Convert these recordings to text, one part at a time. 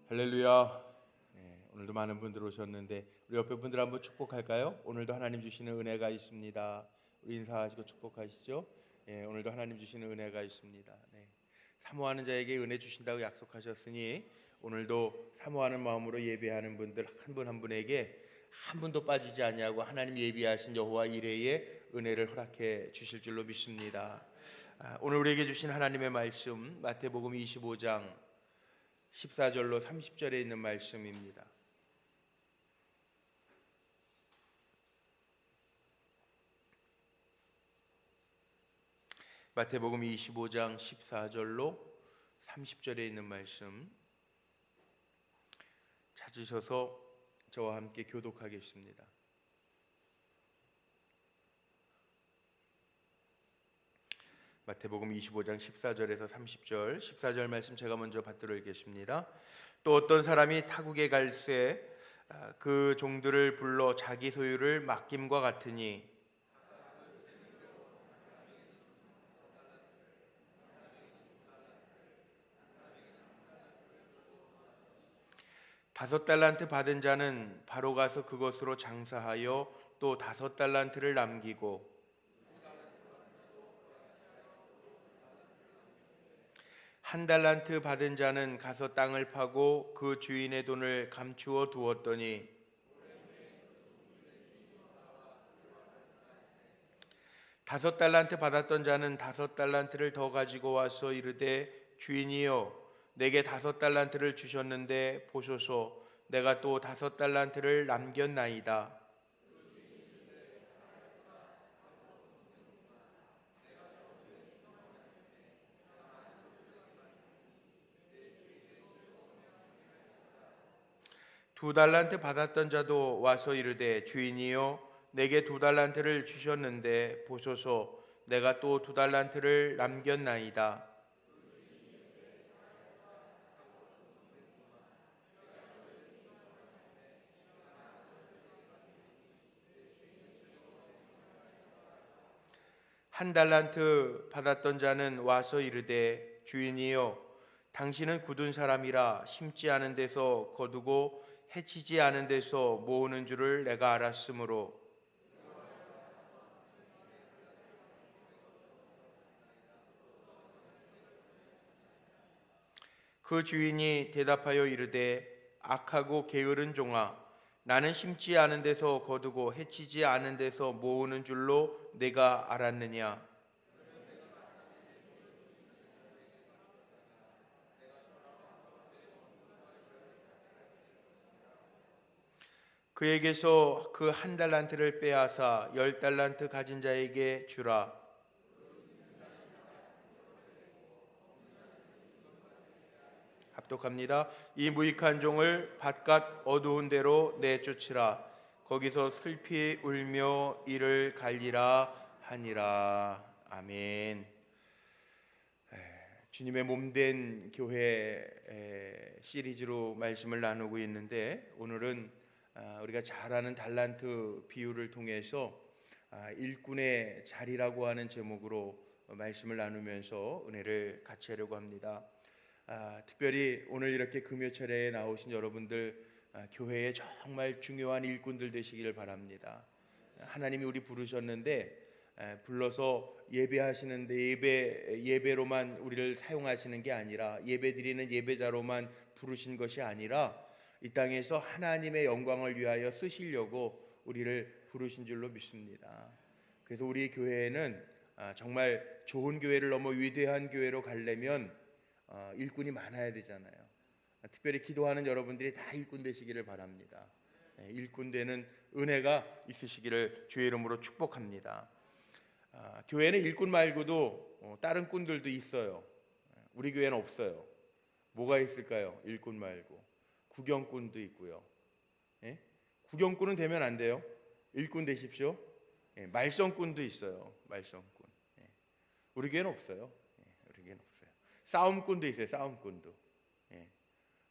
할렐루야. 오늘도 많은 분들 오셨는데 우리 옆에 분들 한번 축복할까요? 오늘도 하나님 주시는 은혜가 있습니다. 우리 인사하시고 축복하시죠. 오늘도 하나님 주시는 은혜가 있습니다. 사모하는 자에게 은혜 주신다고 약속하셨으니 오늘도 사모하는 마음으로 예배하는 분들 한 분 한 분에게 한 분도 빠지지 아니하고 하나님 예비하신 여호와 이레의 은혜를 허락해 주실 줄로 믿습니다. 오늘 우리에게 주신 하나님의 말씀 마태복음 25장 14절로 30절에 있는 말씀입니다. 마태복음 25장 14절로 30절에 있는 말씀 찾으셔서 저와 함께 교독하겠습니다. 마태복음 25장 14절에서 30절 14절 말씀 제가 먼저 받들어 읽겠습니다. 또 어떤 사람이 타국에 갈새 그 종들을 불러 자기 소유를 맡김과 같으니 다섯 달란트 받은 자는 바로 가서 그것으로 장사하여 또 다섯 달란트를 남기고 한 달란트 받은 자는 가서 땅을 파고 그 주인의 돈을 감추어 두었더니 다섯 달란트 받았던 자는 다섯 달란트를 더 가지고 와서 이르되 주인이여 내게 다섯 달란트를 주셨는데 보소서 내가 또 다섯 달란트를 남겼나이다. 두 달란트 받았던 자도 와서 이르되 주인이여 내게 두 달란트를 주셨는데 보소서 내가 또 두 달란트를 남겼나이다. 한 달란트 받았던 자는 와서 이르되 주인이여 당신은 굳은 사람이라 심지 않은 데서 거두고 해치지 않은 데서 모으는 줄을 내가 알았으므로 그 주인이 대답하여 이르되 악하고 게으른 종아 나는 심지 않은 데서 거두고 해치지 않은 데서 모으는 줄로 내가 알았느냐. 그에게서 그 한 달란트를 빼앗아 열 달란트 가진 자에게 주라. 합독합니다. 이 무익한 종을 바깥 어두운 데로 내쫓으라. 거기서 슬피 울며 이를 갈리라 하니라. 아멘. 주님의 몸된 교회 시리즈로 말씀을 나누고 있는데 오늘은 우리가 잘 아는 달란트 비유를 통해서 일꾼의 자리라고 하는 제목으로 말씀을 나누면서 은혜를 같이 하려고 합니다. 특별히 오늘 이렇게 금요철에 나오신 여러분들 교회에 정말 중요한 일꾼들 되시기를 바랍니다. 하나님이 우리 부르셨는데 불러서 예배하시는데 예배로만 우리를 사용하시는 게 아니라 예배드리는 예배자로만 부르신 것이 아니라 이 땅에서 하나님의 영광을 위하여 쓰시려고 우리를 부르신 줄로 믿습니다. 그래서 우리 교회에는 정말 좋은 교회를 넘어 위대한 교회로 가려면 일꾼이 많아야 되잖아요. 특별히 기도하는 여러분들이 다 일꾼 되시기를 바랍니다. 일꾼 되는 은혜가 있으시기를 주의 이름으로 축복합니다. 교회는 일꾼 말고도 다른 꾼들도 있어요. 우리 교회는 없어요. 뭐가 있을까요? 일꾼 말고 구경꾼도 있고요. 구경꾼은 되면 안 돼요. 일꾼 되십시오. 말썽꾼도 있어요. 말썽꾼. 우리 교회는 없어요. 우리 교회는 없어요. 싸움꾼도 있어요. 싸움꾼도.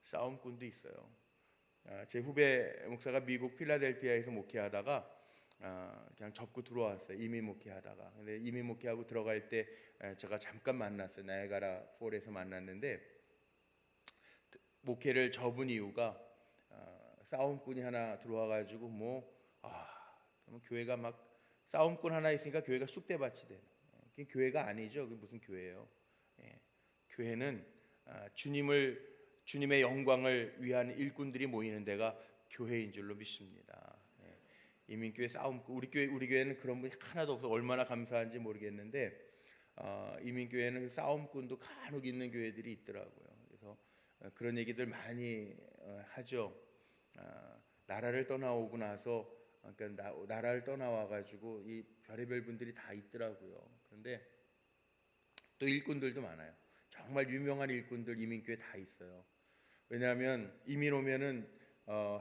싸움꾼도 있어요. 제 후배 목사가 미국 필라델피아에서 목회하다가 그냥 접고 들어왔어요. 이민 목회하다가. 근데 이민 목회하고 들어갈 때 제가 잠깐 만났어요. 나이아가라 폴에서 만났는데 목회를 접은 이유가 싸움꾼이 하나 들어와가지고 그러면 교회가 막 싸움꾼 하나 있으니까 교회가 쑥대밭이 되는. 그게 교회가 아니죠. 그게 무슨 교회예요? 교회는 주님의 영광을 위한 일꾼들이 모이는 데가 교회인 줄로 믿습니다. 이민교회 싸움꾼, 우리 교회는 그런 분이 하나도 없어. 얼마나 감사한지 모르겠는데 이민교회는 싸움꾼도 간혹 있는 교회들이 있더라고요. 그래서 그런 얘기들 많이 하죠. 나라를 떠나오고 나서, 그러니까 나라를 떠나와 가지고 이 별의별 분들이 다 있더라고요. 그런데 또 일꾼들도 많아요. 정말 유명한 일꾼들 이민교회 다 있어요. 왜냐하면 이민 오면은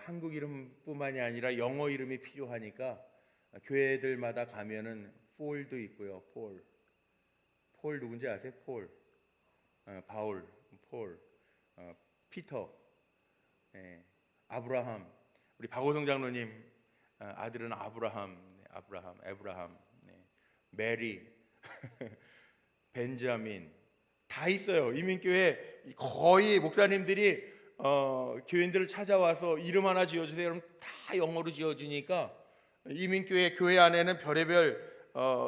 한국 이름뿐만이 아니라 영어 이름이 필요하니까 교회들마다 가면은 폴도 있고요. 폴 누군지 아세요? 바울, 폴, 피터, 아브라함. 우리 박호성 장로님 아들은 아브라함, 메리, 벤자민 다 있어요. 이민교회 거의 목사님들이 교인들을 찾아와서 이름 하나 지어주세요. 그럼 다 영어로 지어주니까 이민교회 교회 안에는 별의별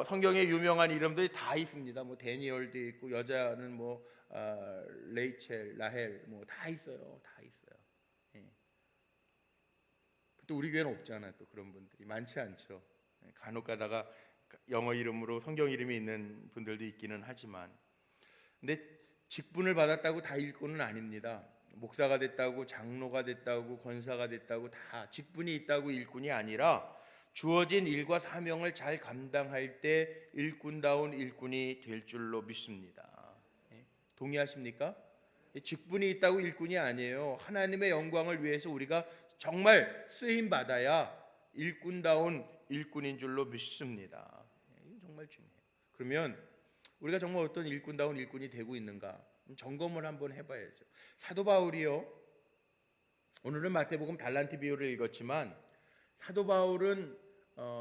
성경에 유명한 이름들이 다 있습니다. 뭐 데니얼도 있고 여자는 뭐 레이첼, 라헬 뭐 다 있어요. 다 있어요. 또 우리 교회는 없잖아요. 또 그런 분들이 많지 않죠. 간혹 가다가 영어 이름으로 성경 이름이 있는 분들도 있기는 하지만, 근데 직분을 받았다고 다 일꾼은 아닙니다. 목사가 됐다고, 장로가 됐다고, 권사가 됐다고 다 직분이 있다고 일꾼이 아니라 주어진 일과 사명을 잘 감당할 때 일꾼다운 일꾼이 될 줄로 믿습니다. 동의하십니까? 직분이 있다고 일꾼이 아니에요. 하나님의 영광을 위해서 우리가 정말 쓰임 받아야 일꾼다운 일꾼인 줄로 믿습니다. 이건 정말 중요해요. 그러면 우리가 정말 어떤 일꾼다운 일꾼이 되고 있는가 점검을 한번 해봐야죠. 사도 바울이요, 오늘은 마태복음 달란트 비유를 읽었지만 사도 바울은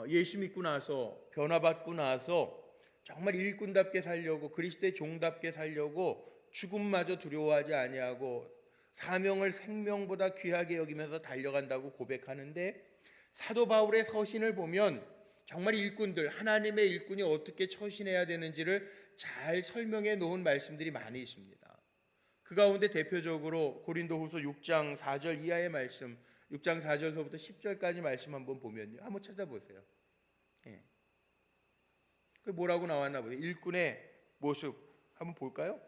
예수 믿고 나서 변화받고 나서 정말 일꾼답게 살려고, 그리스도의 종답게 살려고 죽음마저 두려워하지 아니하고 사명을 생명보다 귀하게 여기면서 달려간다고 고백하는데, 사도 바울의 서신을 보면 정말 일꾼들, 하나님의 일꾼이 어떻게 처신해야 되는지를 잘 설명해 놓은 말씀들이 많이 있습니다. 그 가운데 대표적으로 고린도후서 6장 4절 이하의 말씀, 6장 4절서부터 10절까지 말씀 한번 보면요, 한번 찾아보세요. 그 뭐라고 나왔나 보세요. 일꾼의 모습 한번 볼까요?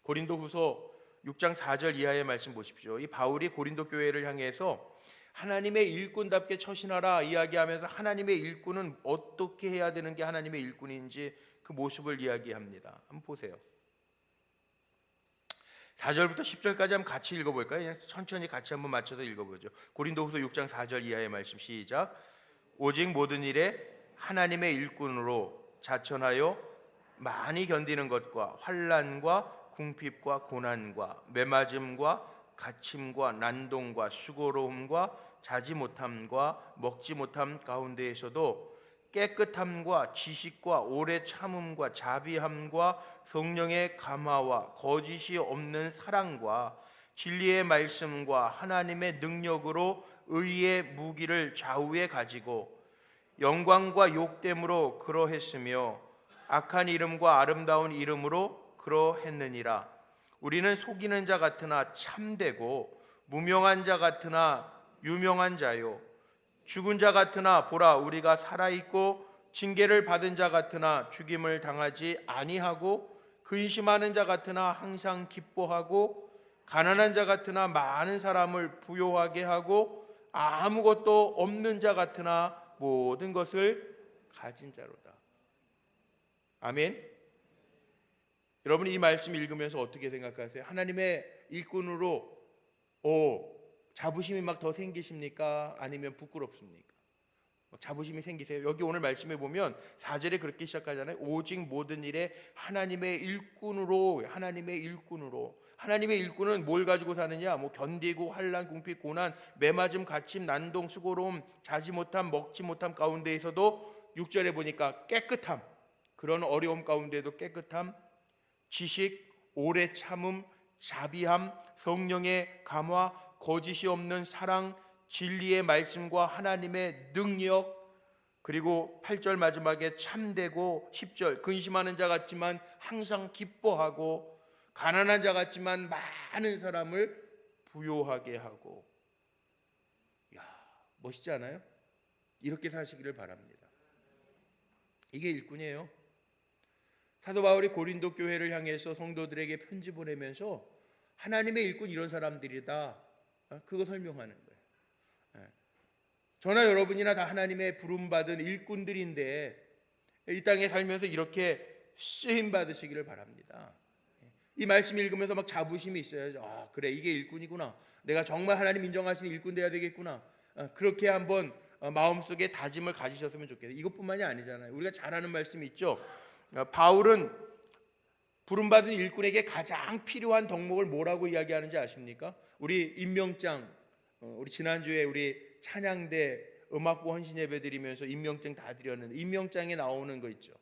고린도후서 6장 4절 이하의 말씀 보십시오. 이 바울이 고린도 교회를 향해서 하나님의 일꾼답게 처신하라 이야기하면서 하나님의 일꾼은 어떻게 해야 되는 게 하나님의 일꾼인지 그 모습을 이야기합니다. 한번 보세요. 4절부터 10절까지 한번 같이 읽어볼까요? 그냥 천천히 같이 한번 맞춰서 읽어보죠. 고린도후서 6장 4절 이하의 말씀 시작. 오직 모든 일에 하나님의 일꾼으로 자천하여 많이 견디는 것과 환난과 궁핍과 고난과 매맞음과 갇힘과 난동과 수고로움과 자지 못함과 먹지 못함 가운데에서도 깨끗함과 지식과 오래 참음과 자비함과 성령의 감화와 거짓이 없는 사랑과 진리의 말씀과 하나님의 능력으로 의의 무기를 좌우에 가지고 영광과 욕됨으로 그러했으며 악한 이름과 아름다운 이름으로 그러했느니라. 우리는 속이는 자 같으나 참되고 무명한 자 같으나 유명한 자요, 죽은 자 같으나 보라 우리가 살아있고 징계를 받은 자 같으나 죽임을 당하지 아니하고 근심하는 자 같으나 항상 기뻐하고 가난한 자 같으나 많은 사람을 부요하게 하고 아무것도 없는 자 같으나 모든 것을 가진 자로다. 아멘. 여러분 이 말씀 읽으면서 어떻게 생각하세요? 하나님의 일꾼으로 자부심이 막 더 생기십니까? 아니면 부끄럽습니까? 자부심이 생기세요? 여기 오늘 말씀에 보면 4절에 그렇게 시작하잖아요. 오직 모든 일에 하나님의 일꾼으로, 하나님의 일꾼은 뭘 가지고 사느냐? 뭐 견디고 환난, 궁핍, 고난, 매맞음, 갇힘, 난동, 수고로움, 자지 못함, 먹지 못함 가운데에서도 6절에 보니까 깨끗함, 그런 어려움 가운데도 깨끗함, 지식, 오래 참음, 자비함, 성령의 감화, 거짓이 없는 사랑, 진리의 말씀과 하나님의 능력, 그리고 8절 마지막에 참되고 10절 근심하는 자 같지만 항상 기뻐하고 가난한 자 같지만 많은 사람을 부요하게 하고. 야, 멋있지 않아요? 이렇게 사시기를 바랍니다. 이게 일꾼이에요. 사도 바울이 고린도 교회를 향해서 성도들에게 편지 보내면서 하나님의 일꾼 이런 사람들이다, 그거 설명하는 거예요. 저나 여러분이나 다 하나님의 부름받은 일꾼들인데 이 땅에 살면서 이렇게 쓰임 받으시기를 바랍니다. 이 말씀 읽으면서 막 자부심이 있어요. 아, 그래, 이게 일꾼이구나. 내가 정말 하나님 인정하시는 일꾼 돼야 되겠구나. 그렇게 한번 마음속에 다짐을 가지셨으면 좋겠어요. 이것뿐만이 아니잖아요. 우리가 잘 아는 말씀이 있죠. 바울은 부름받은 일꾼에게 가장 필요한 덕목을 뭐라고 이야기하는지 아십니까? 우리 임명장, 우리 지난주에 우리 찬양대 음악부 헌신 예배 드리면서 임명장 다 드렸는데 임명장에 나오는 거 있죠.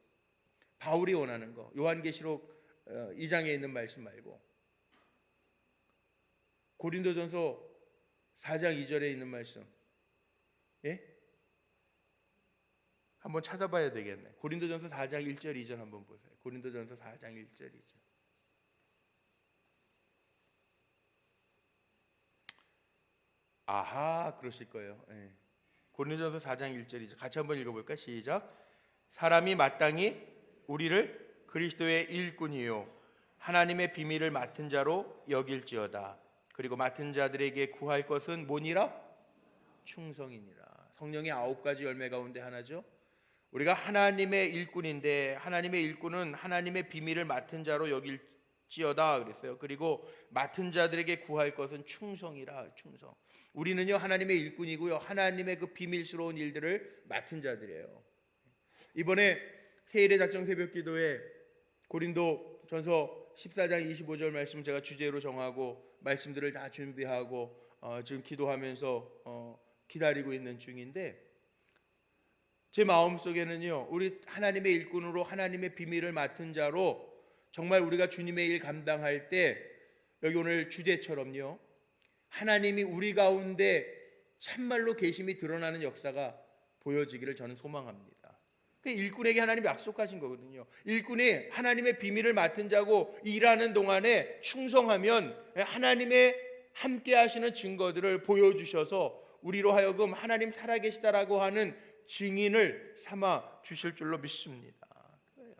바울이 원하는 거, 요한계시록 2장에 있는 말씀 말고 고린도전서 4장 2절에 있는 말씀, 예? 한번 찾아봐야 되겠네. 고린도전서 4장 1절 2절 한번 보세요. 고린도전서 4장 1절 2절. 아하, 그러실 거예요. 예. 고린도전서 4장 1절 2절 같이 한번 읽어볼까? 시작. 사람이 마땅히 우리를 그리스도의 일꾼이요 하나님의 비밀을 맡은 자로 여길지어다. 그리고 맡은 자들에게 구할 것은 뭐니라? 충성이니라. 성령의 9가지 열매 가운데 하나죠. 우리가 하나님의 일꾼인데 하나님의 일꾼은 하나님의 비밀을 맡은 자로 여길지어다 그랬어요. 그리고 맡은 자들에게 구할 것은 충성이라. 충성. 우리는요 하나님의 일꾼이고요 하나님의 그 비밀스러운 일들을 맡은 자들이에요. 이번에 세일의 작정 새벽 기도에 고린도 전서 14장 25절 말씀 제가 주제로 정하고 말씀들을 다 준비하고 지금 기도하면서 기다리고 있는 중인데, 제 마음속에는요 우리 하나님의 일꾼으로 하나님의 비밀을 맡은 자로 정말 우리가 주님의 일 감당할 때 여기 오늘 주제처럼요 하나님이 우리 가운데 참말로 계심이 드러나는 역사가 보여지기를 저는 소망합니다. 그 일꾼에게 하나님이 약속하신 거거든요. 일꾼이 하나님의 비밀을 맡은 자고 일하는 동안에 충성하면 하나님의 함께 하시는 증거들을 보여주셔서 우리로 하여금 하나님 살아계시다라고 하는 증인을 삼아 주실 줄로 믿습니다. 그래요.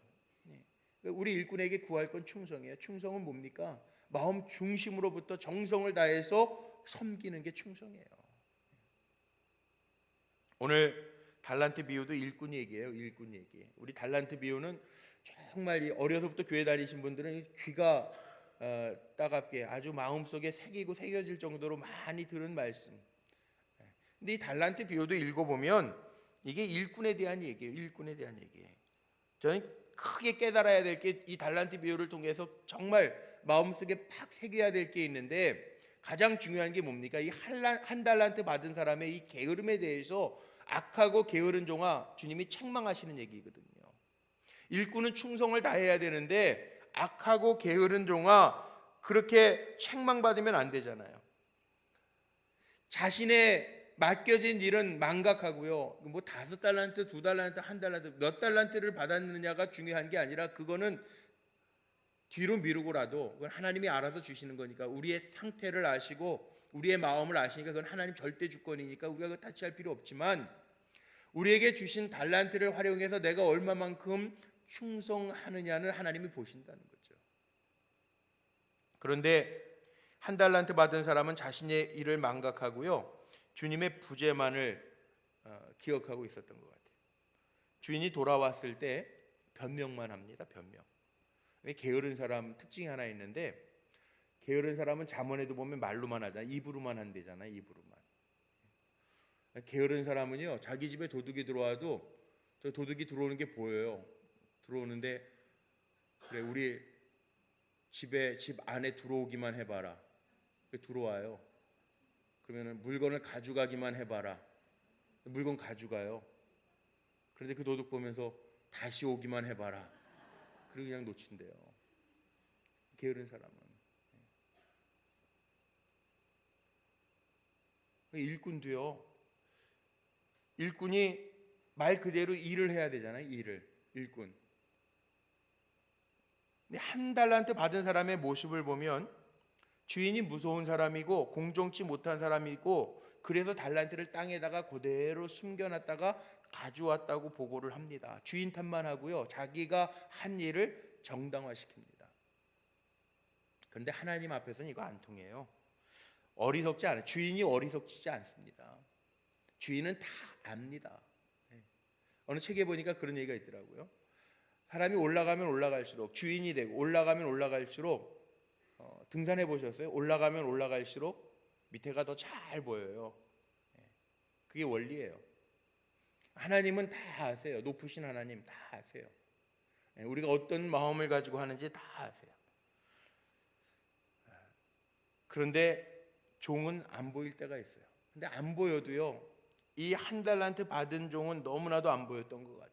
우리 일꾼에게 구할 건 충성이에요. 충성은 뭡니까? 마음 중심으로부터 정성을 다해서 섬기는 게 충성이에요. 오늘 달란트 비유도 일꾼 얘기예요. 일꾼 얘기. 우리 달란트 비유는 정말 어려서부터 교회 다니신 분들은 귀가 따갑게 아주 마음속에 새기고 새겨질 정도로 많이 들은 말씀. 근데 이 달란트 비유도 읽어보면 이게 일꾼에 대한 얘기예요. 일꾼에 대한 얘기예요. 저는 크게 깨달아야 될 게 이 달란트 비유를 통해서 정말 마음속에 팍 새겨야 될 게 있는데, 가장 중요한 게 뭡니까? 이 한 달란트 받은 사람의 이 게으름에 대해서 악하고 게으른 종아 주님이 책망하시는 얘기거든요. 일꾼은 충성을 다해야 되는데 악하고 게으른 종아 그렇게 책망받으면 안 되잖아요. 자신의 맡겨진 일은 망각하고요. 뭐 5달란트, 2달란트, 1달란트 몇 달란트를 받았느냐가 중요한 게 아니라 그거는 뒤로 미루고라도 그건 하나님이 알아서 주시는 거니까, 우리의 상태를 아시고 우리의 마음을 아시니까 그건 하나님 절대 주권이니까 우리가 그거 타치할 필요 없지만, 우리에게 주신 달란트를 활용해서 내가 얼마만큼 충성하느냐는 하나님이 보신다는 거죠. 그런데 1달란트 받은 사람은 자신의 일을 망각하고요 주님의 부재만을 기억하고 있었던 것 같아요. 주인이 돌아왔을 때 변명만 합니다. 변명. 게으른 사람 특징이 하나 있는데, 게으른 사람은 잠언에도 보면 말로만 하잖아요. 입으로만 한대잖아요. 입으로만. 게으른 사람은요 자기 집에 도둑이 들어와도 저 도둑이 들어오는 게 보여요. 들어오는데 그래 우리 집 안에 들어오기만 해봐라. 들어와요. 그러면 물건을 가져가기만 해봐라. 물건 가져가요. 그런데 그 도둑 보면서 다시 오기만 해봐라. 그리고 그냥 놓친대요. 게으른 사람은. 일꾼도요. 일꾼이 말 그대로 일을 해야 되잖아요. 일꾼. 근데 한 달란트 받은 사람의 모습을 보면 주인이 무서운 사람이고 공정치 못한 사람이고, 그래서 달란트를 땅에다가 그대로 숨겨놨다가 가져왔다고 보고를 합니다. 주인 탓만 하고요, 자기가 한 일을 정당화시킵니다. 그런데 하나님 앞에서는 이거 안 통해요. 어리석지 않아요. 주인이 어리석지 않습니다. 주인은 다 압니다. 어느 책에 보니까 그런 얘기가 있더라고요. 사람이 올라가면 올라갈수록, 주인이 되고 올라가면 올라갈수록, 등산해 보셨어요? 올라가면 올라갈수록 밑에가 더 잘 보여요. 그게 원리예요. 하나님은 다 아세요. 높으신 하나님 다 아세요. 우리가 어떤 마음을 가지고 하는지 다 아세요. 그런데 종은 안 보일 때가 있어요. 근데 안 보여도요, 이 한 달란트 받은 종은 너무나도 안 보였던 것 같아요.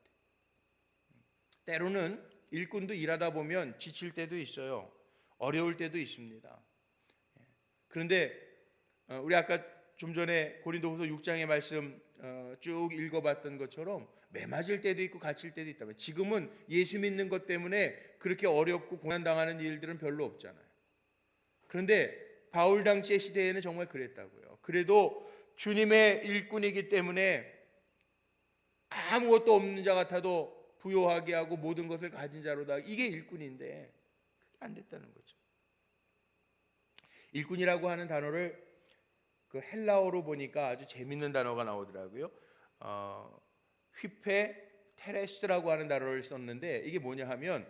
때로는 일꾼도 일하다 보면 지칠 때도 있어요. 어려울 때도 있습니다. 그런데 우리 아까 좀 전에 고린도후서 6장의 말씀 쭉 읽어봤던 것처럼 매맞을 때도 있고 갇힐 때도 있다면, 지금은 예수 믿는 것 때문에 그렇게 어렵고 고난당하는 일들은 별로 없잖아요. 그런데 바울 당시의 시대에는 정말 그랬다고요. 그래도 주님의 일꾼이기 때문에 아무것도 없는 자 같아도 부요하게 하고 모든 것을 가진 자로다, 이게 일꾼인데 그게 안 됐다는 거죠. 일꾼이라고 하는 단어를 그 헬라어로 보니까 아주 재밌는 단어가 나오더라고요. 휘페 테레스라고 하는 단어를 썼는데, 이게 뭐냐 하면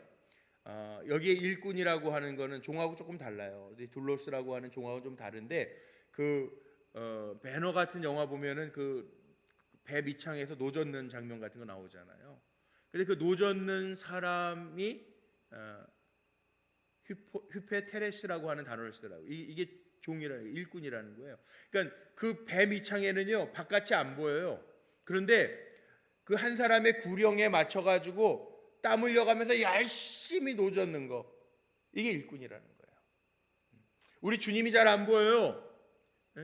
여기에 일꾼이라고 하는 거는 종하고 조금 달라요. 둘로스라고 하는 종하고 좀 다른데, 배너 같은 영화 보면은 그 배 밑창에서 노 젓는 장면 같은 거 나오잖아요. 근데 그 노 젓는 사람이 휘페 테레스라고 하는 단어를 쓰더라고요. 이게 종이라는, 일꾼이라는 거예요. 그러니까 그 배 밑창에는요, 바깥이 안 보여요. 그런데 그 한 사람의 구령에 맞춰가지고 땀 흘려가면서 열심히 노 젓는 거, 이게 일꾼이라는 거예요. 우리 주님이 잘 안 보여요.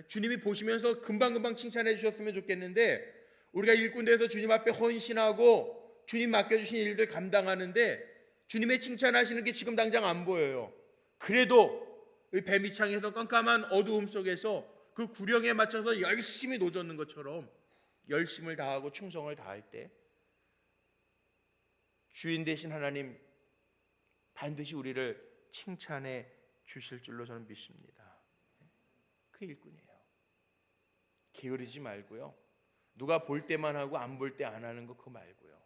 주님이 보시면서 금방금방 칭찬해 주셨으면 좋겠는데, 우리가 일꾼 돼서 주님 앞에 헌신하고 주님 맡겨주신 일들 감당하는데 주님의 칭찬하시는 게 지금 당장 안 보여요. 그래도 배 밑창에서 깜깜한 어두움 속에서 그 구령에 맞춰서 열심히 노 젓는 것처럼 열심을 다하고 충성을 다할 때 주인 되신 하나님 반드시 우리를 칭찬해 주실 줄로 저는 믿습니다. 그 일꾼이에요. 게으르지 말고요, 누가 볼 때만 하고 안 볼 때 안 하는 거 그거 말고요,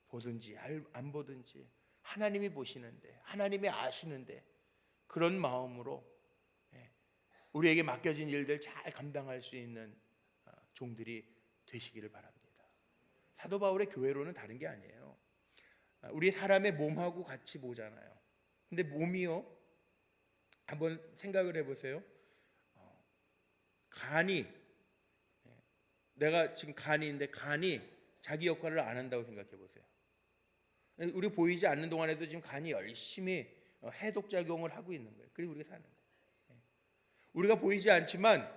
보든지 안 보든지 하나님이 보시는데, 하나님이 아시는데 그런 마음으로 우리에게 맡겨진 일들 잘 감당할 수 있는 종들이 되시기를 바랍니다. 사도 바울의 교회로는 다른 게 아니에요. 우리 사람의 몸하고 같이 보잖아요. 근데 몸이요, 한번 생각을 해보세요. 간이, 내가 지금 간이 있는데 간이 자기 역할을 안 한다고 생각해 보세요. 우리 보이지 않는 동안에도 지금 간이 열심히 해독작용을 하고 있는 거예요. 그리고 우리가 사는 거예요. 우리가 보이지 않지만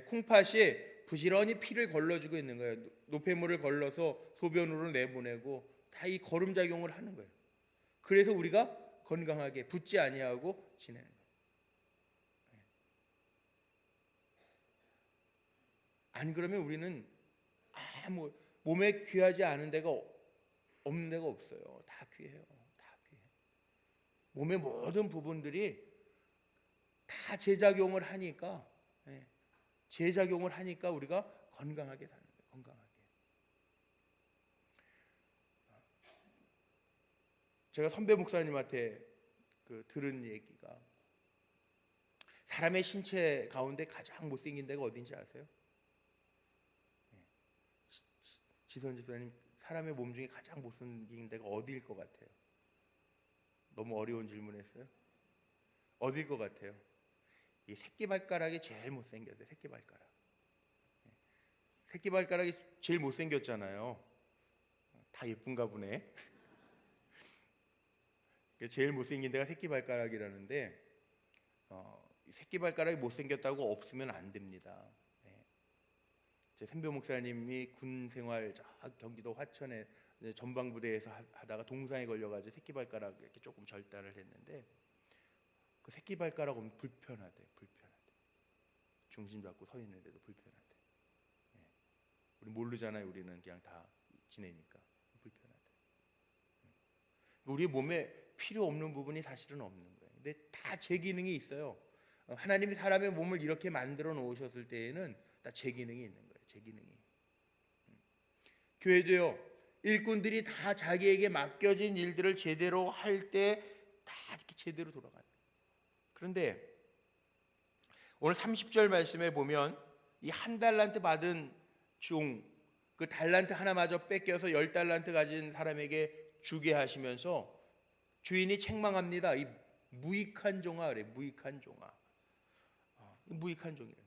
콩팥이 부지런히 피를 걸러주고 있는 거예요. 노폐물을 걸러서 소변으로 내보내고 다 이 거름작용을 하는 거예요. 그래서 우리가 건강하게 붓지 아니하고 지내는 거예요. 안 그러면 우리는 몸에 귀하지 않은 데가 없는 데가 없어요. 다 귀해요. 다 귀해. 몸의 모든 부분들이 다 재작용을 하니까 우리가 건강하게 사는 거예요. 건강하게. 제가 선배 목사님한테 들은 얘기가, 사람의 신체 가운데 가장 못생긴 데가 어딘지 아세요? 지선 집사님, 사람의 몸 중에 가장 못생긴 데가 어디일 것 같아요? 너무 어려운 질문했어요. 어디일 것 같아요? 이 새끼발가락이 제일 못생겼어요. 새끼발가락. 새끼발가락이 제일 못생겼잖아요. 다 예쁜가 보네. 제일 못생긴 데가 새끼발가락이라는데, 새끼발가락이 못생겼다고 없으면 안 됩니다. 제 선배 목사님이 군 생활 경기도 화천에 전방부대에서 하다가 동상에 걸려가지고 새끼발가락 이렇게 조금 절단을 했는데 그 새끼발가락은 불편하대. 중심 잡고 서 있는데도 불편하대. 예. 우리 모르잖아요. 우리는 그냥 다 지내니까 불편하대. 우리 몸에 필요 없는 부분이 사실은 없는 거예요. 근데 다 제 기능이 있어요. 하나님이 사람의 몸을 이렇게 만들어 놓으셨을 때에는 다 제 기능이 있는 거예요. 제 기능이. 교회도요. 일꾼들이 다 자기에게 맡겨진 일들을 제대로 할 때 다 이렇게 제대로 돌아가요. 그런데 오늘 30절 말씀에 보면 이 한 달란트 받은 중 그 달란트 하나마저 뺏겨서 10달란트 가진 사람에게 주게 하시면서 주인이 책망합니다. 이 무익한 종아 그래. 무익한 종아. 무익한 종이래.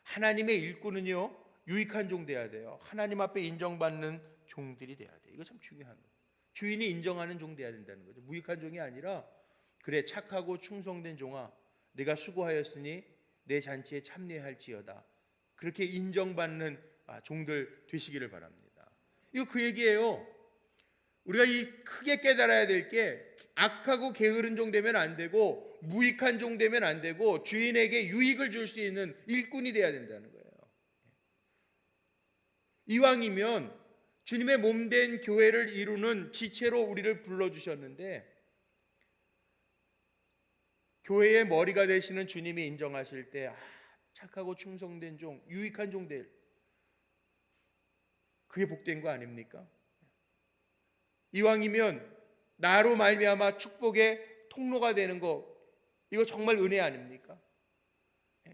하나님의 일꾼은요 유익한 종 돼야 돼요. 하나님 앞에 인정받는 종들이 돼야 돼. 이거 참 중요한 거예요. 주인이 인정하는 종 돼야 된다는 거죠. 무익한 종이 아니라 그래 착하고 충성된 종아 내가 수고하였으니 내 잔치에 참여할지어다. 그렇게 인정받는 종들 되시기를 바랍니다. 이거 그 얘기예요. 우리가 이 크게 깨달아야 될 게 악하고 게으른 종 되면 안 되고 무익한 종 되면 안 되고 주인에게 유익을 줄 수 있는 일꾼이 돼야 된다는 거예요. 이왕이면 주님의 몸된 교회를 이루는 지체로 우리를 불러주셨는데 교회의 머리가 되시는 주님이 인정하실 때 착하고 충성된 종, 유익한 종들 그게 복된 거 아닙니까? 이왕이면 나로 말미암아 축복의 통로가 되는 거 이거 정말 은혜 아닙니까?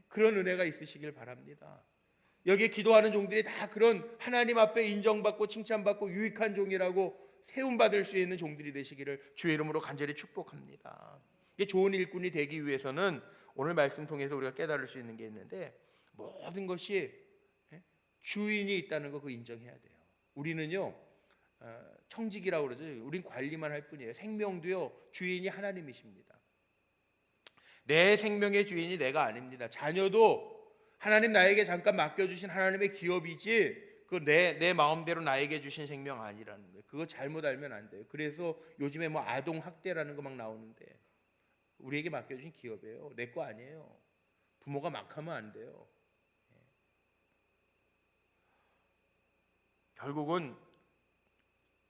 그런 은혜가 있으시길 바랍니다. 여기에 기도하는 종들이 다 그런 하나님 앞에 인정받고 칭찬받고 유익한 종이라고 세움받을 수 있는 종들이 되시기를 주의 이름으로 간절히 축복합니다. 이게 좋은 일꾼이 되기 위해서는 오늘 말씀 통해서 우리가 깨달을 수 있는 게 있는데 모든 것이 주인이 있다는 거 그거 인정해야 돼요. 우리는요 청직이라고 그러죠. 우린 관리만 할 뿐이에요. 생명도요 주인이 하나님이십니다. 내 생명의 주인이 내가 아닙니다. 자녀도 하나님 나에게 잠깐 맡겨주신 하나님의 기업이지 그 내 마음대로 나에게 주신 생명 아니라는 거예요. 그거 잘못 알면 안 돼요. 그래서 요즘에 뭐 아동 학대라는 거 막 나오는데 우리에게 맡겨주신 기업이에요. 내 거 아니에요. 부모가 막 하면 안 돼요. 결국은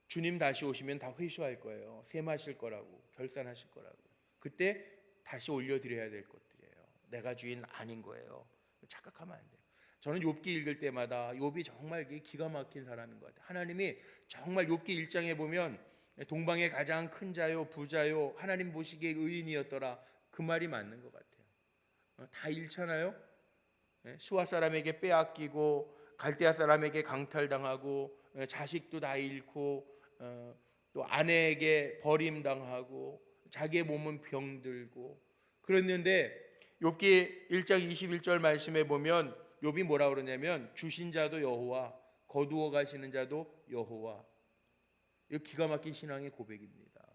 주님 다시 오시면 다 회수할 거예요. 셈하실 거라고, 결산하실 거라고. 그때 다시 올려드려야 될 것들이에요. 내가 주인 아닌 거예요. 착각하면 안 돼요. 저는 욥기 읽을 때마다 욥이 정말 기가 막힌 사람인 것 같아요. 하나님이 정말 욥기 1장에 보면 동방의 가장 큰 자요 부자요 하나님 보시기에 의인이었더라 그 말이 맞는 것 같아요. 다 잃잖아요. 수아 사람에게 빼앗기고 갈대아 사람에게 강탈당하고 자식도 다 잃고 또 아내에게 버림당하고 자기의 몸은 병들고 그랬는데 욥기 1장 21절 말씀에 보면 욥이 뭐라 그러냐면 주신 자도 여호와 거두어 가시는 자도 여호와. 이거 기가 막힌 신앙의 고백입니다.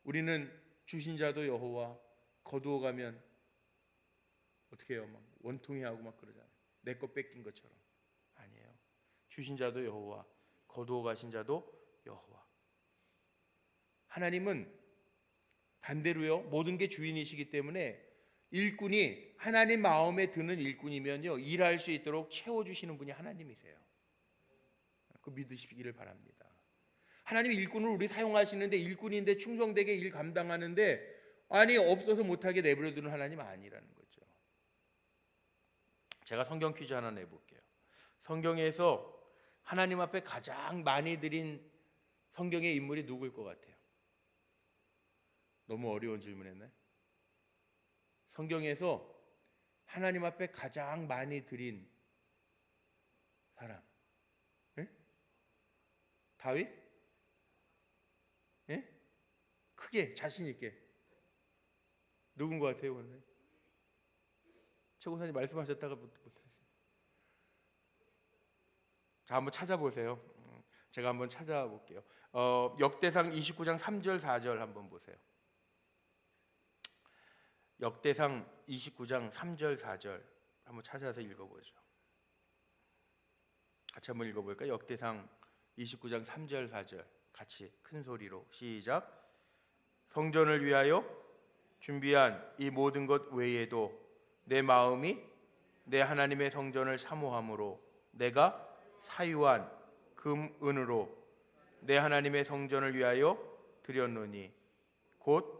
우리는 주신 자도 여호와 거두어 가면 어떻게 해요? 막 원통해 하고 막 그러잖아요. 내 거 뺏긴 것처럼. 아니에요. 주신 자도 여호와 거두어 가신 자도 여호와. 하나님은 반대로요. 모든 게 주인이시기 때문에 일꾼이 하나님 마음에 드는 일꾼이면요. 일할 수 있도록 채워주시는 분이 하나님이세요. 그 믿으시기를 바랍니다. 하나님이 일꾼을 우리 사용하시는데 일꾼인데 충성되게 일 감당하는데 아니 없어서 못하게 내버려두는 하나님 아니라는 거죠. 제가 성경 퀴즈 하나 내볼게요. 성경에서 하나님 앞에 가장 많이 드린 성경의 인물이 누구일 것 같아요? 너무 어려운 질문했나요? 성경에서 하나님 앞에 가장 많이 드린 사람 다윗? 크게 자신 있게 누군 것 같아요? 오늘 최고사님 말씀하셨다가 못하셨어요. 자 한번 찾아보세요. 제가 한번 찾아볼게요. 역대상 29장 3절 4절 한번 보세요. 역대상 29장 3절 4절 한번 찾아서 읽어보죠. 같이 한번 읽어볼까요? 역대상 29장 3절 4절 같이 큰 소리로 시작. 성전을 위하여 준비한 이 모든 것 외에도 내 마음이 내 하나님의 성전을 사모함으로 내가 사유한 금 은으로 내 하나님의 성전을 위하여 드렸노니 곧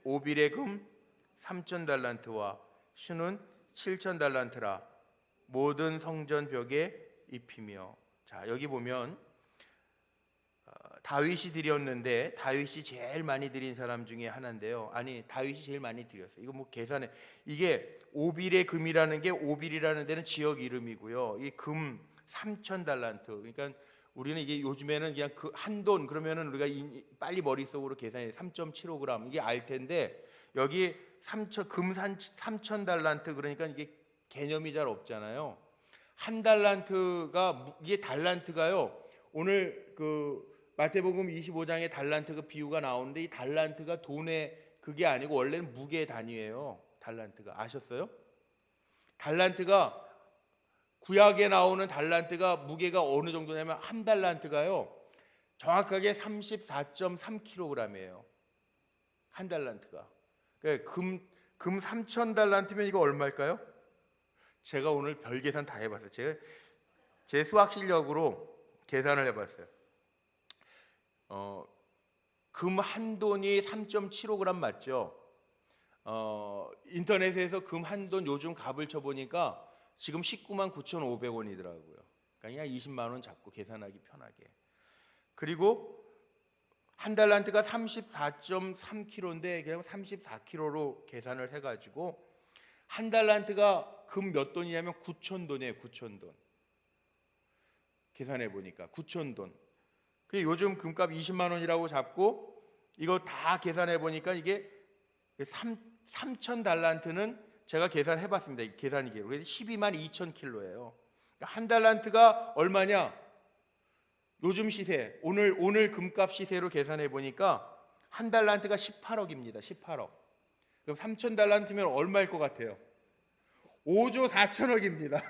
오빌의 금 3천 달란트와 신은 7천 달란트라 모든 성전 벽에 입히며. 자, 여기 보면 다윗이 드렸는데 다윗이 제일 많이 드린 사람 중에 하나인데요. 아니, 다윗이 제일 많이 드렸어요. 이거 뭐 계산해. 이게 오빌의 금이라는 게, 오빌이라는 데는 지역 이름이고요. 이 금 3천 달란트. 그러니까 우리는 이게 요즘에는 그냥 그 한돈 그러면은 우리가 빨리 머릿속으로 계산해 3.75g 이게 알 텐데, 여기 3천 금 3천 달란트 그러니까 이게 개념이 잘 없잖아요. 한 달란트가, 이게 달란트가요. 오늘 그 마태복음 25장에 달란트 그 비유가 나오는데, 이 달란트가 돈의 그게 아니고 원래는 무게 단위예요. 달란트가 아셨어요? 달란트가 구약에 나오는 달란트가 무게가 어느 정도냐면 한 달란트가요 정확하게 34.3kg이에요. 한 달란트가. 그러니까 금 3천 달란트면 이거 얼마일까요? 제가 오늘 별 계산 다 해봤어요. 제가 제 수학 실력으로 계산을 해봤어요. 금 한 돈이 3.75g 맞죠? 인터넷에서 금 한 돈 요즘 값을 쳐보니까 지금 19만 9,500원이더라고요. 그러니까 20만 원 잡고 계산하기 편하게. 그리고 한 달란트가 34.3kg인데 그냥 34kg로 계산을 해가지고 한 달란트가 금 몇 돈이냐면 9,000돈이에요. 9,000돈. 계산해 보니까 9,000돈. 그 요즘 금값 20만 원이라고 잡고 이거 다 계산해 보니까 이게 3천 달란트는 제가 계산해 봤습니다. 계산기로. 그래서 12만 2천 킬로예요. 한 달란트가 얼마냐? 요즘 시세, 오늘 금값 시세로 계산해 보니까 한 달란트가 18억입니다. 18억. 그럼 3천 달란트면 얼마일 것 같아요? 5조 4천억입니다.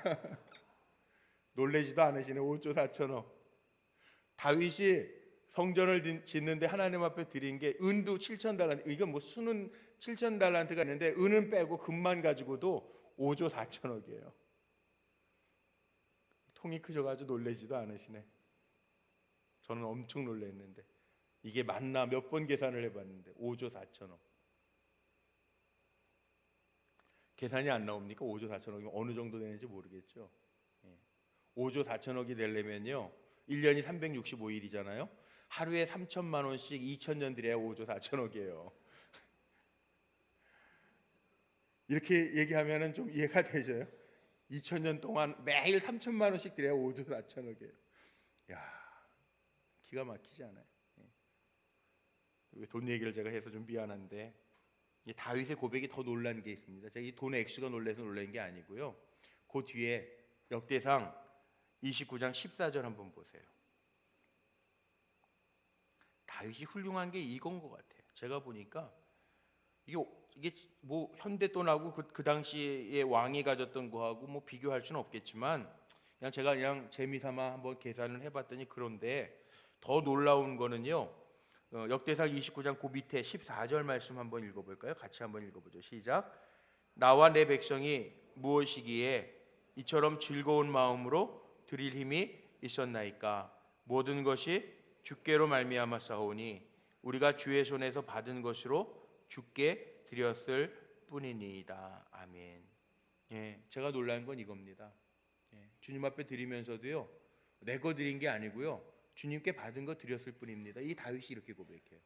놀라지도 않으시네. 5조 4천억. 다윗이 성전을 짓는데 하나님 앞에 드린 게 은도 7천 달란트. 이건 뭐 수는 7천 달란트가 있는데 은은 빼고 금만 가지고도 5조 4천억이에요. 통이 크셔가지고 놀라지도 않으시네. 저는 엄청 놀랐는데 이게 맞나 몇 번 계산을 해봤는데 5조 4천억. 계산이 안 나옵니까? 5조 4천억이면 어느 정도 되는지 모르겠죠. 5조 4천억이 되려면요 1년이 365일이잖아요. 하루에 3천만 원씩 2,000년 드려야 5조 4천억이에요. 이렇게 얘기하면은 좀 이해가 되죠? 2,000년 동안 매일 3천만 원씩 드려야 5조 4천억이에요. 야, 기가 막히지 않아요? 돈 얘기를 제가 해서 좀 미안한데 다윗의 고백이 더 놀란 게 있습니다. 제가 이 돈의 액수가 놀라서 놀란 게 아니고요. 그 뒤에 역대상 29장 14절 한번 보세요. 다윗이 훌륭한 게 이건 것 같아요. 제가 보니까 이게 뭐 현대 돈하고 그 당시에 왕이 가졌던 거하고 뭐 비교할 수는 없겠지만 제가 그냥 재미삼아 한번 계산을 해봤더니 그런데 더 놀라운 거는요. 역대상 29장 그 밑에 14절 말씀 한번 읽어볼까요? 같이 한번 읽어보죠. 시작. 나와 내 백성이 무엇이기에 이처럼 즐거운 마음으로 드릴 힘이 있었나이까? 모든 것이 주께로 말미암아 싸우니 우리가 주의 손에서 받은 것으로 주께 드렸을 뿐이니이다. 아멘. 제가 놀란 건 이겁니다. 주님 앞에 드리면서도요 내 거 드린 게 아니고요 주님께 받은 거 드렸을 뿐입니다. 이 다윗이 이렇게 고백해요.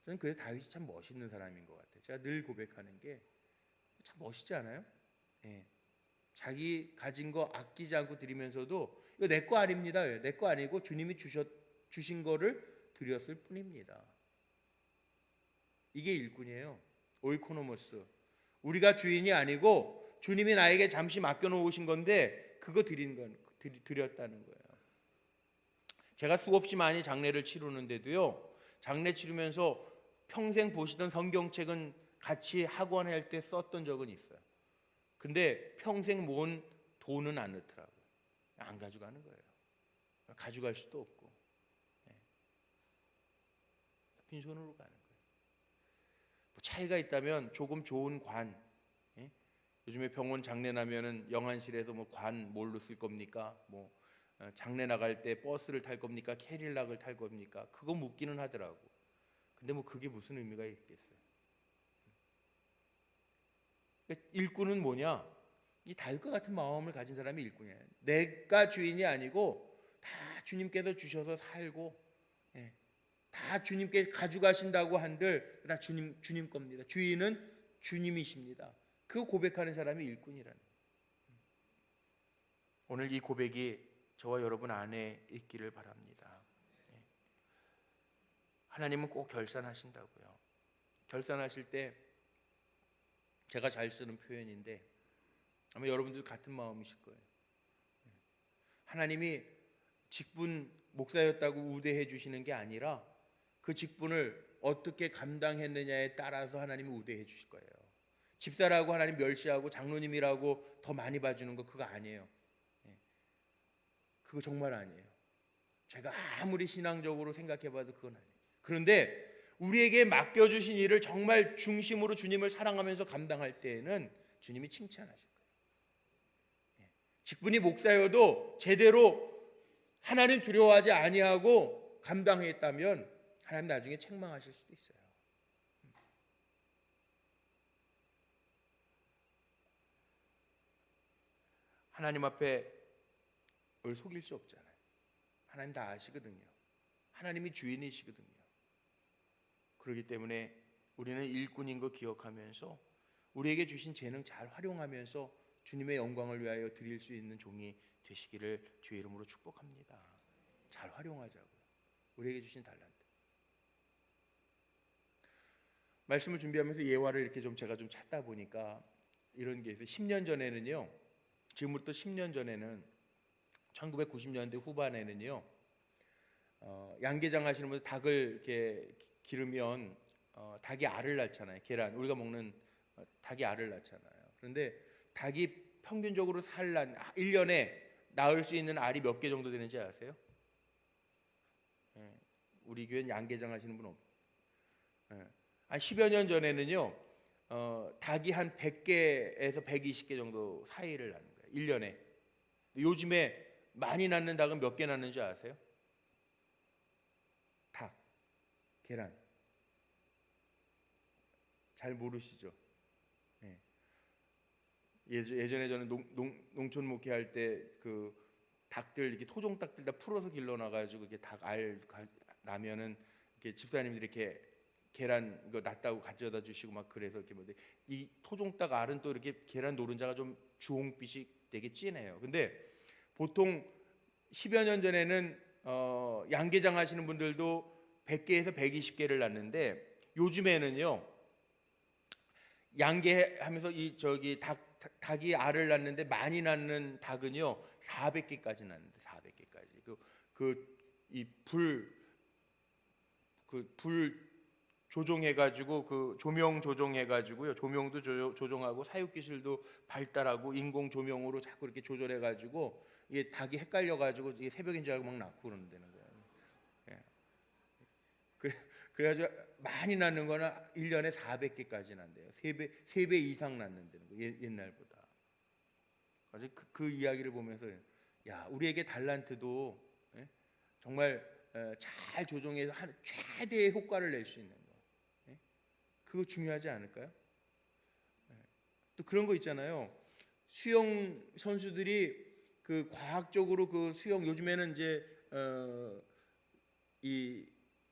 저는 그래서 다윗이 참 멋있는 사람인 것 같아요. 제가 늘 고백하는 게 참 멋있지 않아요? 자기 가진 거 아끼지 않고 드리면서도 이거 내 거 아닙니다. 내 거 아니고 주님이 주신 거를 드렸을 뿐입니다. 이게 일꾼이에요. 오이코노모스. 우리가 주인이 아니고 주님이 나에게 잠시 맡겨놓으신 건데 그거 드렸다는 거예요. 제가 수없이 많이 장례를 치르는데도요 장례 치르면서 평생 보시던 성경책은 같이 학원 할 때 썼던 적은 있어요. 근데 평생 모은 돈은 안 넣더라고요. 안 가져가는 거예요. 가져갈 수도 없고, 예. 빈손으로 가는 거예요. 뭐 차이가 있다면 조금 좋은 관, 예? 요즘에 병원 장례 나면은 영안실에서 뭐 관 뭘로 쓸 겁니까? 뭐 장례 나갈 때 버스를 탈 겁니까? 캐딜락을 탈 겁니까? 그거 묻기는 하더라고. 근데 뭐 그게 무슨 의미가 있겠어요? 일꾼은 뭐냐? 이 달과 같은 마음을 가진 사람이 일꾼이에요. 내가 주인이 아니고 다 주님께서 주셔서 살고, 예, 다 주님께 가져가신다고 한들 다 주님 겁니다. 주인은 주님이십니다. 그 고백하는 사람이 일꾼이라는. 오늘 이 고백이 저와 여러분 안에 있기를 바랍니다. 예. 하나님은 꼭 결산하신다고요. 결산하실 때 제가 잘 쓰는 표현인데 아마 여러분들 같은 마음이실 거예요. 하나님이 직분 목사였다고 우대해 주시는 게 아니라 그 직분을 어떻게 감당했느냐에 따라서 하나님이 우대해 주실 거예요. 집사라고 하나님 멸시하고 장로님이라고 더 많이 봐주는 거 그거 아니에요. 그거 정말 아니에요. 제가 아무리 신앙적으로 생각해봐도 그건 아니에요. 그런데 우리에게 맡겨주신 일을 정말 중심으로 주님을 사랑하면서 감당할 때에는 주님이 칭찬하실 거예요. 직분이 목사여도 제대로 하나님 두려워하지 아니하고 감당했다면 하나님 나중에 책망하실 수도 있어요. 하나님 앞에 을 속일 수 없잖아요. 하나님 다 아시거든요. 하나님이 주인이시거든요. 그렇기 때문에 우리는 일꾼인 거 기억하면서 우리에게 주신 재능 잘 활용하면서 주님의 영광을 위하여 드릴 수 있는 종이 되시기를 주의 이름으로 축복합니다. 잘 활용하자고요. 우리에게 주신 달란트. 말씀을 준비하면서 예화를 이렇게 제가 좀 찾다 보니까 이런 게 있어요. 10년 전에는요. 지금부터 10년 전에는 1990년대 후반에는요. 양계장 하시는 분들 닭을 이렇게 기르면 닭이 알을 낳잖아요. 계란 우리가 먹는 닭이 알을 낳잖아요. 그런데 닭이 평균적으로 1년에 낳을 수 있는 알이 몇 개 정도 되는지 아세요? 우리 교회는 양계장 하시는 분 없어요. 한 10여 년 전에는요. 닭이 한 100개에서 120개 정도 사이를 낳는 거예요. 1년에. 요즘에 많이 낳는 닭은 몇 개 낳는지 아세요? 닭, 계란. 잘 모르시죠? 예전에 저는 농촌 목회할 때 그 닭들 이렇게 토종 닭들 다 풀어서 길러놔가지고 이게 닭 알 나면은 이렇게 집사님들이 이렇게 계란 이거 낳았다고 가져다 주시고 막 그래서 이렇게 이 토종 닭 알은 또 이렇게 계란 노른자가 좀 주홍빛이 되게 진해요. 근데 보통 10여 년 전에는 양계장 하시는 분들도 100개에서 120개를 낳는데 요즘에는요 양계하면서 닭이 알을 낳는데 많이 낳는 닭은요 400개까지 낳는데 400개까지 불 조종해가지고 그 조명 조종해가지고요 조명도 조종하고 사육 기술도 발달하고 인공 조명으로 자꾸 이렇게 조절해가지고 이게 닭이 헷갈려가지고 이게 새벽인 줄 알고 막 낳고 그러는 거예요. 그래가지고 많이 낳는 거는 1년에 400개까지 낳는데요. 3배 이상 낳는다는 거 옛날보다. 그 이야기를 보면서 야 우리에게 달란트도 정말 잘 조종해서 최대의 효과를 낼 수 있는 거. 그거 중요하지 않을까요? 또 그런 거 있잖아요. 수영 선수들이 그 과학적으로 그 수영 요즘에는 이제 이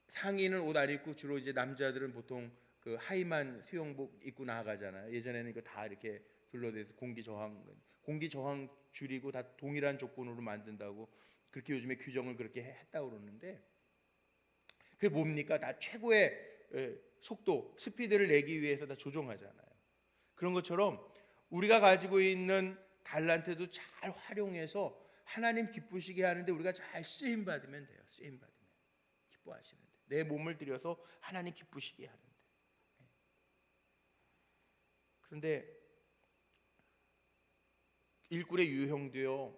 상의는 옷 안 입고 주로 이제 남자들은 보통 그 하의만 수영복 입고 나가잖아요. 예전에는 이거 다 이렇게 둘러대서 공기 저항 줄이고 다 동일한 조건으로 만든다고 그렇게 요즘에 규정을 그렇게 했다고 그러는데 그게 뭡니까? 다 최고의 속도, 스피드를 내기 위해서 다 조종하잖아요. 그런 것처럼 우리가 가지고 있는 달란트도 잘 활용해서 하나님 기쁘시게 하는데 우리가 잘 쓰임 받으면 돼요. 쓰임 받으면 기뻐하시는데 내 몸을 들여서 하나님 기쁘시게 하는데. 그런데 일꾼의 유형도요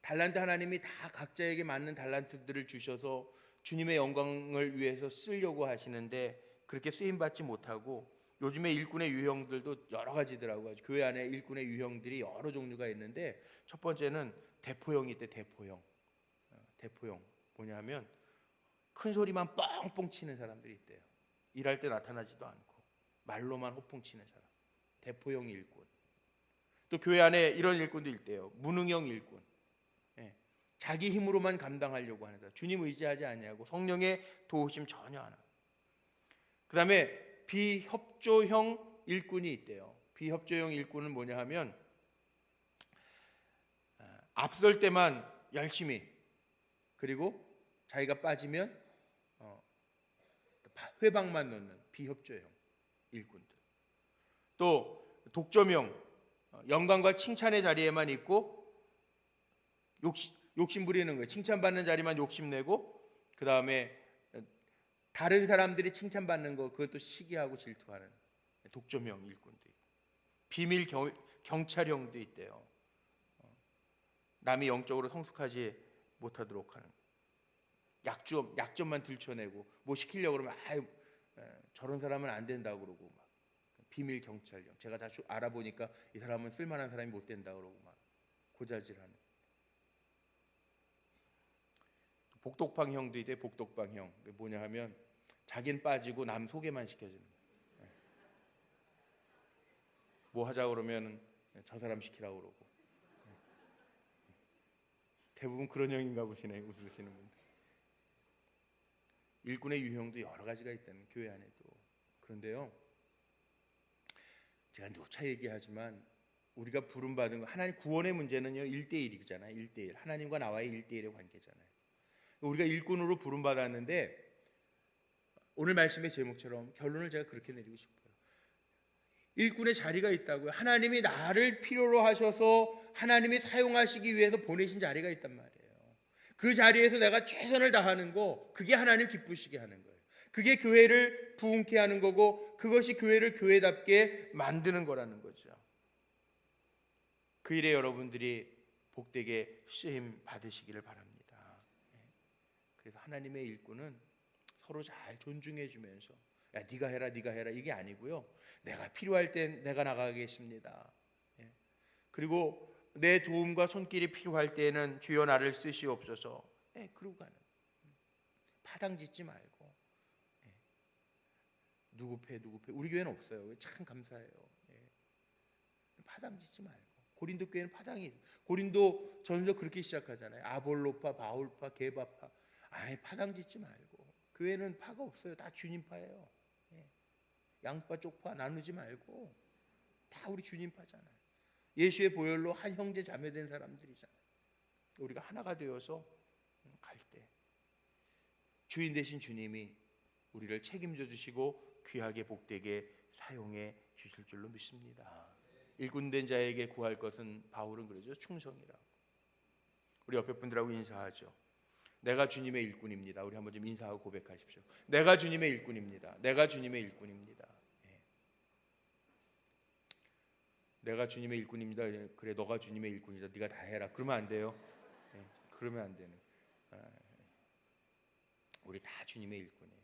달란트 하나님이 다 각자에게 맞는 달란트들을 주셔서 주님의 영광을 위해서 쓰려고 하시는데 그렇게 쓰임 받지 못하고 요즘에 일꾼의 유형들도 여러 가지더라고요. 교회 안에 일꾼의 유형들이 여러 종류가 있는데 첫 번째는 대포형이 있대. 대포형 뭐냐면 큰 소리만 뻥뻥 치는 사람들이 있대요. 일할 때 나타나지도 않고 말로만 호풍 치는 사람, 대포형 일꾼. 또 교회 안에 이런 일꾼도 있대요. 무능형 일꾼. 예, 자기 힘으로만 감당하려고 하는 사람, 주님 의지하지 아니하고 성령의 도우심 전혀 안 하고. 그 다음에 비협조형 일꾼이 있대요. 비협조형 일꾼은 뭐냐 하면 앞설 때만 열심히, 그리고 자기가 빠지면 회방만 넣는 비협조형 일꾼들. 또 독점형, 영광과 칭찬의 자리에만 있고 욕심 부리는 거예요. 칭찬받는 자리만 욕심내고 그 다음에 다른 사람들이 칭찬받는 거 그것도 시기하고 질투하는 독점형 일꾼도 있고, 비밀 경찰형도 있대요. 남이 영적으로 성숙하지 못하도록 하는, 약점만 들춰내고 뭐 시키려고 그러면 저런 사람은 안 된다고 그러고 막 비밀 경찰형. 제가 다 알아보니까 이 사람은 쓸만한 사람이 못 된다 그러고 막 고자질하는. 복독방형도 있대. 복독방형 뭐냐 하면 자긴 빠지고 남 소개만 시켜주는 거예요. 뭐 하자 그러면 저 사람 시키라고 그러고. 대부분 그런 형인가 보시네, 웃으시는 분들. 일꾼의 유형도 여러 가지가 있다는, 교회 안에도. 그런데요, 제가 누차 얘기하지만 우리가 부름받은 거, 하나님 구원의 문제는요 1대1이잖아요. 1대1. 하나님과 나와의 1대1의 관계잖아요. 우리가 일꾼으로 부름받았는데 오늘 말씀의 제목처럼 결론을 제가 그렇게 내리고 싶어요. 일꾼의 자리가 있다고요. 하나님이 나를 필요로 하셔서 하나님이 사용하시기 위해서 보내신 자리가 있단 말이에요. 그 자리에서 내가 최선을 다하는 거, 그게 하나님 기쁘시게 하는 거예요. 그게 교회를 부흥케 하는 거고, 그것이 교회를 교회답게 만드는 거라는 거죠. 그 일에 여러분들이 복되게 쓰임 받으시기를 바랍니다. 그래서 하나님의 일꾼은 서로 잘 존중해 주면서, 야 네가 해라 이게 아니고요. 내가 필요할 땐 내가 나가겠습니다. 그리고 내 도움과 손길이 필요할 때는 주여 나를 쓰시옵소서. 그러고 가는. 파당 짓지 말고. 누구 패 우리 교회는 없어요. 참 감사해요. 파당 짓지 말고. 고린도 교회는 파당이, 고린도 전서 그렇게 시작하잖아요. 아볼로파, 바울파, 게바파. 파당 짓지 말고. 교회는 파가 없어요. 다 주님 파예요. 양파 쪽파 나누지 말고 다 우리 주님 파잖아요. 예수의 보혈로 한 형제 자매 된 사람들이잖아요. 우리가 하나가 되어서 갈 때 주인 되신 주님이 우리를 책임져 주시고 귀하게 복되게 사용해 주실 줄로 믿습니다. 일꾼된 자에게 구할 것은, 바울은 그러죠, 충성이라고. 우리 옆에 분들하고 인사하죠. 내가 주님의 일꾼입니다. 우리 한번 좀 인사하고 고백하십시오. 내가 주님의 일꾼입니다. 내가 주님의 일꾼입니다. 내가 주님의 일꾼입니다. 그래, 너가 주님의 일꾼이다. 네가 다 해라. 그러면 안 돼요. 그러면 안 되는. 우리 다 주님의 일꾼이에요.